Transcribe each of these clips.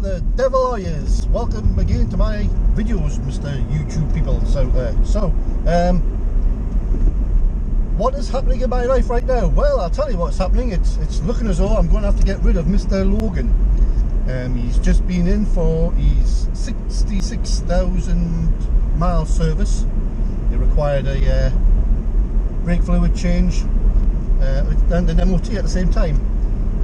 the devil are yous. Welcome again to my videos, Mr. YouTube people out there. So, what is happening in my life right now? Well, I'll tell you what's happening. It's looking as though I'm going to have to get rid of Mr. Logan. He's just been in for his 66,000 mile service. It required a brake fluid change and an MOT at the same time.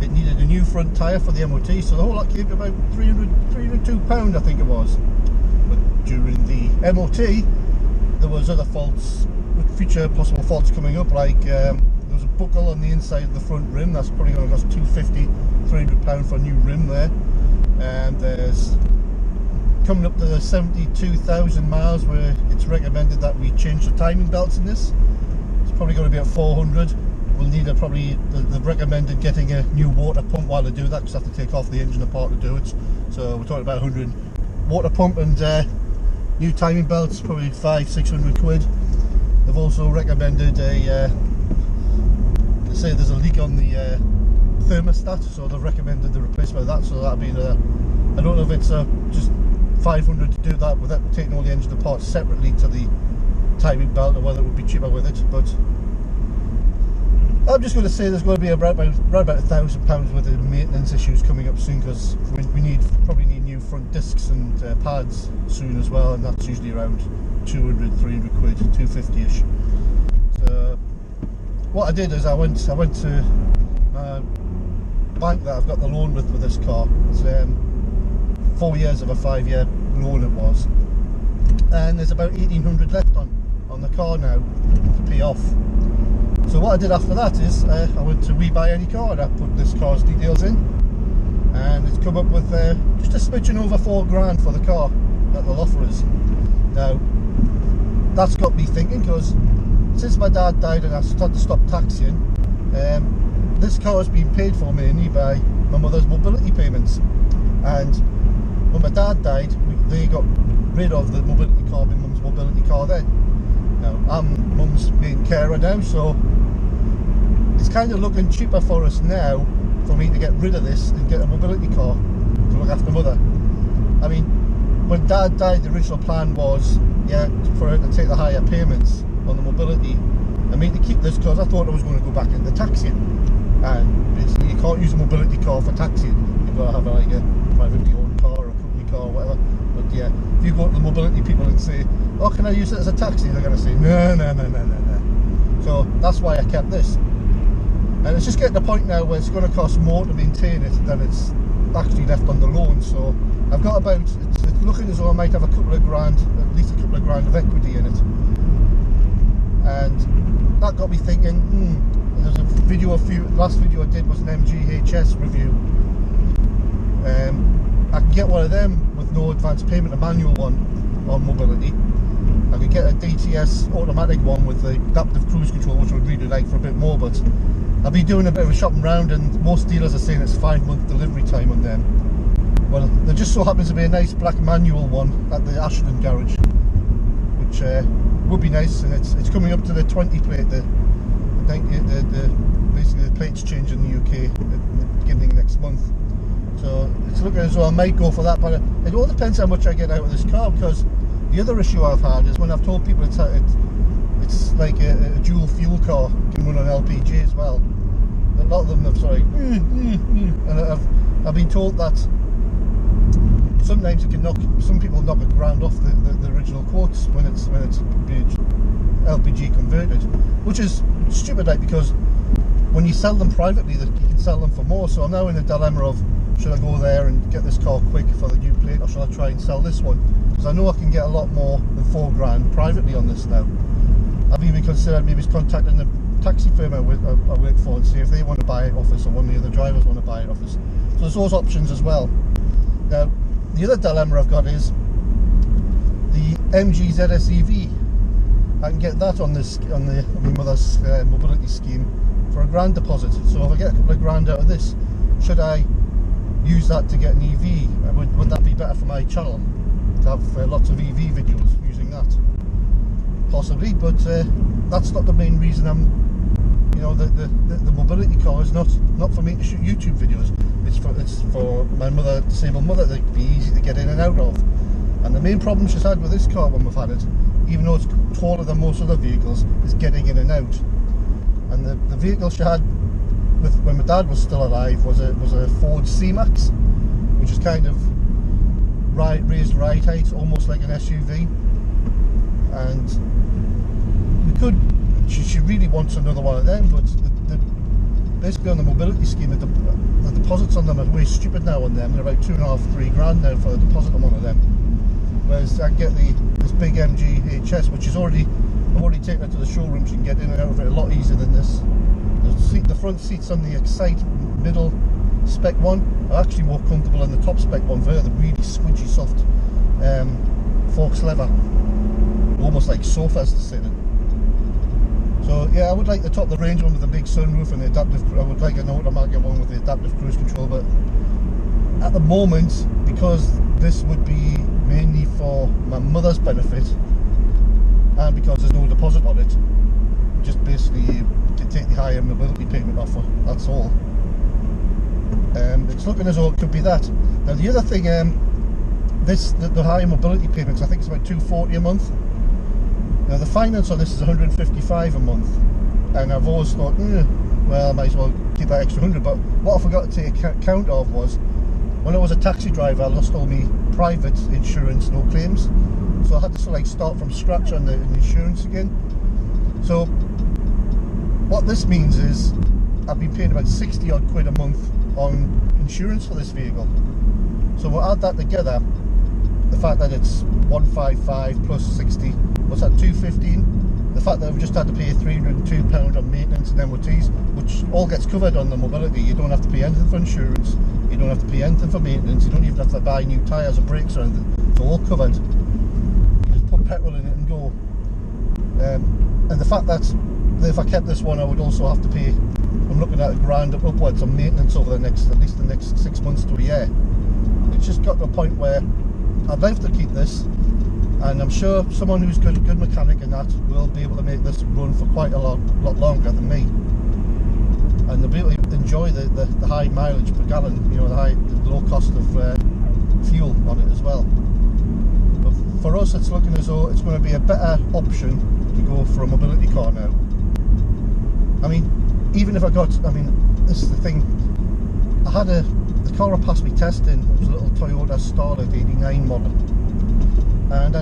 It needed a new front tyre for the MOT, so the whole lot came to about £302 I think it was. But during the MOT there was other faults, future possible faults coming up, like there was a buckle on the inside of the front rim. That's probably going to cost £250, £300 for a new rim there. And there's coming up to the 72,000 miles where it's recommended that we change the timing belts in this. It's probably going to be at 400. We'll need they've recommended getting a new water pump while they do that, because I have to take off the engine apart to do it. So we're talking about 100 water pump and new timing belts, probably 500–600 quid. They've also recommended they say there's a leak on the thermostat, so they've recommended the replacement of that. So that'll be I don't know if it's just 500 to do that without taking all the engine apart separately to the timing belt, or whether it would be cheaper with it. But I'm just going to say there's going to be around about £1,000 worth of maintenance issues coming up soon, because we probably need new front discs and pads soon as well, and that's usually around 200–300 quid, 250ish. So what I did is I went to my bank that I've got the loan with this car. It's 4 years of a 5-year loan it was, and there's about 1,800 left on the car now to pay off. So what I did after that is I went to We Buy Any Car and I put this car's details in, and it's come up with just a smidgen over £4 for the car that they'll offer us. Now that's got me thinking, because since my dad died and I had to stop taxiing, this car has been paid for mainly by my mother's mobility payments. And when my dad died, they got rid of the mobility car, my mum's mobility car then. Now I'm mum's main carer now, so it's kind of looking cheaper for us now for me to get rid of this and get a mobility car to look after mother. I mean, when dad died, the original plan was, yeah, for her to take the higher payments on the mobility and me to keep this, because I thought I was going to go back into taxiing. And basically you can't use a mobility car for taxiing. You've got to have like a privately owned car or a company car or whatever. But yeah, if you go to the mobility people and say, oh, can I use it as a taxi? They're going to say, no. So that's why I kept this. And it's just getting to the point now where it's going to cost more to maintain it than it's actually left on the loan. So I've got about, it's looking as though I might have a couple of grand, at least a couple of grand of equity in it. And that got me thinking, there's a video, last video I did was an MGHS review. I can get one of them with no advance payment, a manual one on mobility. I could get a DTS automatic one with the adaptive cruise control, which I would really like for a bit more, but I'll be doing a bit of a shopping round, and most dealers are saying it's 5-month delivery time on them. Well, there just so happens to be a nice black manual one at the Ashton garage, which would be nice, and it's coming up to the 20 plate, basically the plates change in the UK at the beginning next month. So it's looking as though I might go for that, but it all depends how much I get out of this car, because the other issue I've had is when I've told people it's like a dual fuel car, can run on LPG as well. A lot of them have and I've been told that sometimes it can some people knock £1,000 off the original quotes when it's LPG converted, which is stupid, like, because when you sell them privately, you can sell them for more. So I'm now in a dilemma of, should I go there and get this car quick for the new plate, or should I try and sell this one? Because I know I can get a lot more than £4 privately on this now. I've even considered maybe contacting the taxi firm I work for and see if they want to buy it off us, or one of the other drivers want to buy it off us. So there's those options as well. Now, the other dilemma I've got is the MG ZS EV. I can get that on my mother's mobility scheme for £1,000 deposit. So if I get a couple of grand out of this, should I use that to get an EV? Would that be better for my channel, to have lots of EV videos using that? Possibly, but that's not the main reason I'm you know, the mobility car is not for me to shoot YouTube videos. It's for my mother, disabled mother, to be easy to get in and out of. And the main problem she's had with this car when we've had it, even though it's taller than most other vehicles, is getting in and out. And the vehicle she had when my dad was still alive was a Ford C-Max, which is kind of raised right height, almost like an SUV. And we could, she really wants another one of them, but basically on the mobility scheme, the deposits on them are way stupid now on them. They're about 2.5, 3 grand now for the deposit on one of them. Whereas I get this big MG HS, which is I've already taken it to the showroom. She can get in and out of it a lot easier than this. The front seats on the Excite middle spec one are actually more comfortable than the top spec one for her, the really squidgy soft forks leather, almost like sofas to sit in. So yeah, I would like to top the range one with the big sunroof and the adaptive. I would like an automatic one with the adaptive cruise control, but at the moment, because this would be mainly for my mother's benefit, and because there's no deposit on it, just basically to take the higher mobility payment offer, that's all. It's looking as though it could be that. Now the other thing, the higher mobility payments, I think it's about $240 a month. Now the finance on this is $155 a month, and I've always thought, well, I might as well keep that extra 100. But what I forgot to take account of was, when I was a taxi driver, I lost all my private insurance, no claims. So I had to sort of like start from scratch on the insurance again. So what this means is I've been paying about 60 odd quid a month on insurance for this vehicle. So we'll add that together, the fact that it's 155 plus 60, what's that, 215? The fact that I've just had to pay £302 on maintenance and MOTs, which all gets covered on the mobility. You don't have to pay anything for insurance, you don't have to pay anything for maintenance, you don't even have to buy new tyres or brakes or anything. It's all covered. You just put petrol in it and go. And the fact that if I kept this one, I would also have to pay, I'm looking at £1,000 upwards on maintenance over at least the next 6 months to a year. It's just got to a point where I'd like to keep this, and I'm sure someone who's good mechanic and that will be able to make this run for quite a lot longer than me, and they'll be able to enjoy the high mileage per gallon, you know, the low cost of fuel on it as well. But for us, it's looking as though it's going to be a better option to go for a mobility car now. I mean, even if this is the thing, the car I passed me testing, it was a little Toyota Starlet 89 model, and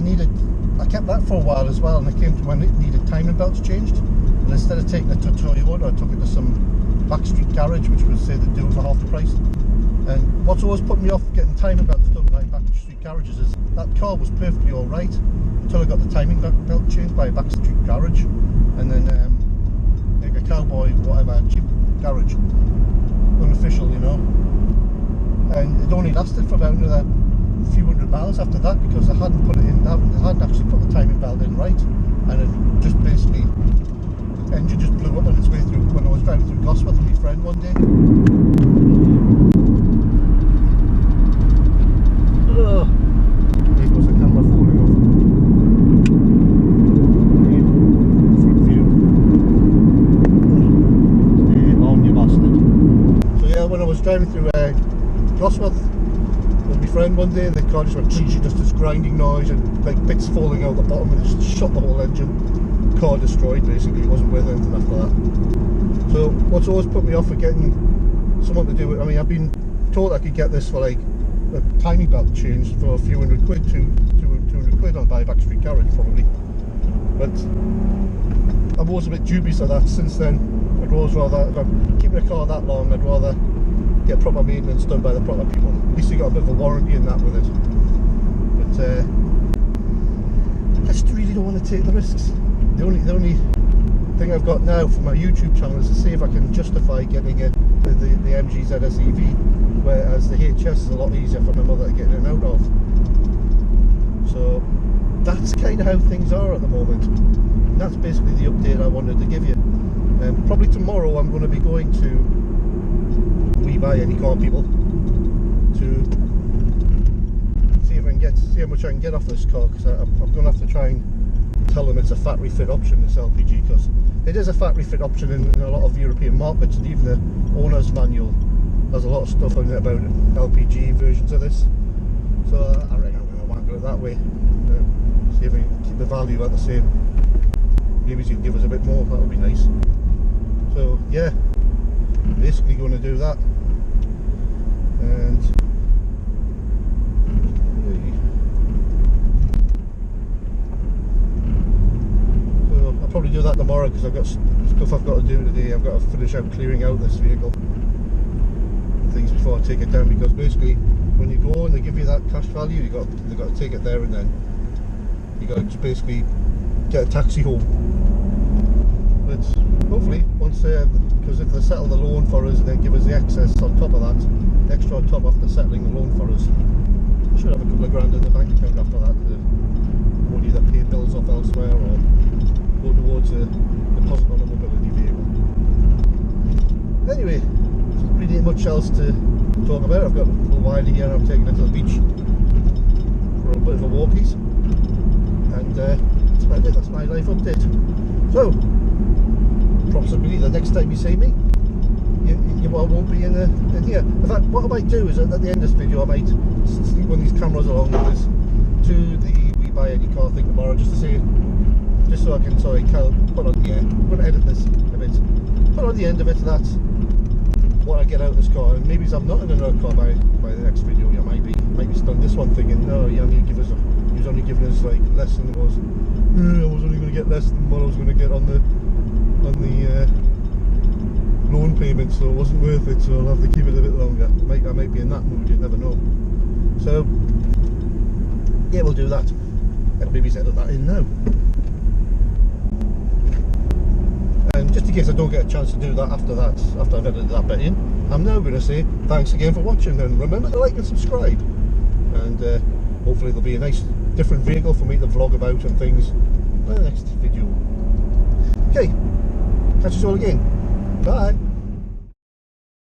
I kept that for a while as well, and it came to when it needed timing belts changed, and instead of taking it to Toyota, I took it to some backstreet garage, which would say they'd do it for half the price. And what's always put me off getting timing belts done by backstreet garages is that car was perfectly alright until I got the timing belt changed by a backstreet garage, and then like a Cowboy, whatever, cheap garage, unofficial, you know. And it only lasted for about another few hundred miles after that, because I hadn't put it in, I hadn't actually put the timing belt in right, and it just basically, the engine just blew up on its way through when I was driving through Gosworth with my friend one day. Ugh. There goes the camera falling off. Front view. Stay on, you bastard. So yeah, when I was driving through Gosworth with my friend one day, and the car just went just this grinding noise and like bits falling out the bottom, and it just shot the whole engine. Car destroyed basically, it wasn't worth anything after that. So what's always put me off for getting someone to do it, I mean, I've been told I could get this for like a timing belt changed for a few hundred quid, 200 quid on by a backstreet garage probably, but I'm always a bit dubious of that. Since then, I'd always rather, if I'm keeping a car that long, I'd rather get proper maintenance done by the proper people. At least you got a bit of a warranty in that with it. But I just really don't want to take the risks. The only thing I've got now for my YouTube channel is to see if I can justify getting it the MG ZS EV, whereas the HS is a lot easier for my mother to get in and out of. So that's kind of how things are at the moment. And that's basically the update I wanted to give you. Probably tomorrow I'm going to be going to We Buy Any Car People to see if I can see how much I can get off this car, because I'm going to have to try and tell them it's a factory fit option, this LPG, because it is a factory fit option in a lot of European markets, and even the owner's manual has a lot of stuff on it about LPG versions of this. So I reckon I'm going to whack it that way, see if we can keep the value at the same. Maybe you can give us a bit more, that would be nice. So yeah, basically going to do that. And so I'll probably do that tomorrow, because I've got stuff I've got to do today. I've got to finish out clearing out this vehicle and things before I take it down, because basically when you go and they give you that cash value, they've got to take it there, and then you got to just basically get a taxi home. But hopefully once because if they settle the loan for us and then give us the excess on top of that, the extra on top after settling the loan for us, I should have a couple of grand in the bank account after that to won't either pay bills off elsewhere or go towards a deposit on a mobility vehicle. Anyway, there's really not much else to talk about. I've got a little while here, I'm taking it to the beach for a bit of a walkies, and that's about it. That's my life update. So possibly the next time you see me, you won't be in here. In fact, what I might do is at the end of this video, I might sneak one of these cameras along with us to the We Buy Any Car thing tomorrow, just to see, just so I can put on, yeah, I'm going to edit this a bit, put on the end of it, that's what I get out of this car. And maybe if I'm not in another car by the next video, you might be stuck this one thinking, no, he was only giving us like less than it was. I was only going to get less than what I was going to get on the loan payment, so it wasn't worth it, so I'll have to keep it a bit longer. I might be in that mood, you never know. So yeah, we'll do that. I'll maybe edit that in now. And just in case I don't get a chance to do that after I've edited that bit in, I'm now going to say thanks again for watching, and remember to like and subscribe, and hopefully there'll be a nice different vehicle for me to vlog about and things in the next video. Okay, catch us all again. Bye.